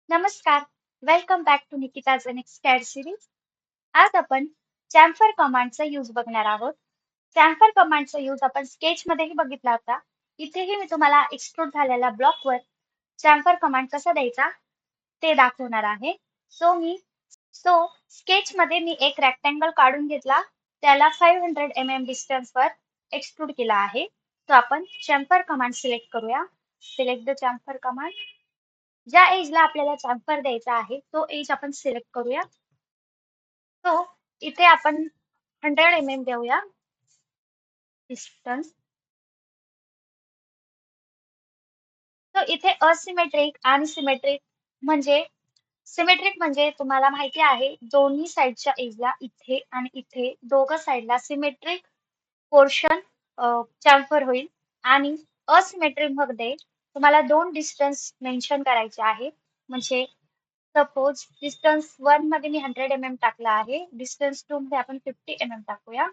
नमस्कार, welcome back to Nikita's next CAD series. आज आपण चॅम्फर कमांडचा यूज बघणार आहोत. चॅम्फर कमांडचा यूज आपण स्केचमध्येही बघितला होता. इथेही मी तुम्हाला एक्सट्रूड झालेल्या ब्लॉकवर चॅम्फर कमांड कसा द्यायचा ते दाखवणार आहे. सो स्केचमध्ये मी एक रेक्टँगल काढून घेतला, त्याला 500 mm डिस्टन्सवर एक्सट्रूड केला आहे. तो आपण चॅम्फर कमांड सिलेक्ट करूया. Select the chamfer command. ज्या एजला आपल्याला चॅम्फर द्यायचा आहे तो एज आपण सिलेक्ट करूया. तो इथे आपण 100 mm देऊया डिस्टन्स. तो इथे असिमेट्रिक आणि सिमेट्रिक म्हणजे तुम्हाला माहिती आहे दोन्ही साईडच्या एजला इथे आणि इथे दोघं साईडला सिमेट्रिक पोर्शन चॅम्फर होईल. आणि असिमेट्रिक मध्ये तुम्हाला दोन डिस्टन्स मेन्शन करायचे आहे. म्हणजे सपोज डिस्टन्स 1 मध्ये मी 100 mm टाकला आहे, डिस्टन्स 2 मध्ये आपण 50 mm टाकूया.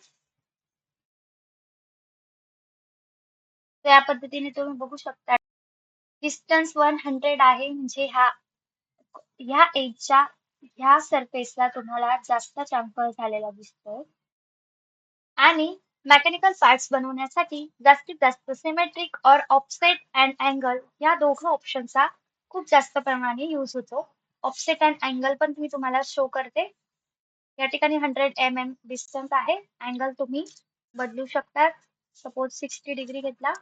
तर या पद्धतीने तुम्ही बघू शकता डिस्टन्स 100 आहे, म्हणजे ह्या एजच्या ह्या सरफेसला तुम्हाला जास्त चॅम्फर झालेला दिसतोय. आणि मेकॅनिकल पार्ट्स बनवण्यासाठी जास्तीत जास्त सिमेट्रिक और ऑफसेट अँड अँगल या दोघं ऑप्शनचा खूप जास्त प्रमाणाने यूज होतो. ऑफसेट अँड अँगल पण मी तुम्हाला शो करते. या ठिकाणी 100 mm डिस्टन्स आहे. अँगल तुम्ही बदलू शकता. सपोज 60 डिग्री घेतला,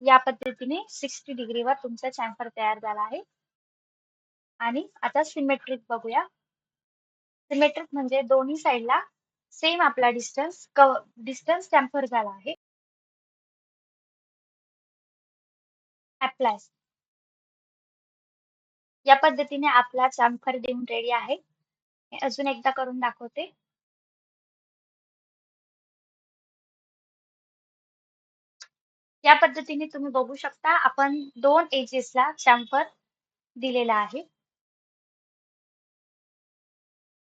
या पद्धतीने 60 डिग्रीवर तुमचा चॅम्फर तयार झाला आहे. आणि आता सिमेट्रिक बघूया. सिमेट्रिक म्हणजे दोन्ही साईडला सेम आपला डिस्टन्स चॅम्फर झाला आहे. अप्लाय. या पद्धतीने आपला चॅम्फर देऊन रेडी आहे. हे अजून एकदा करून दाखवते. या पद्धतीने तुम्ही बघू शकता आपण दोन एजेसला चॅम्फर दिलेला आहे.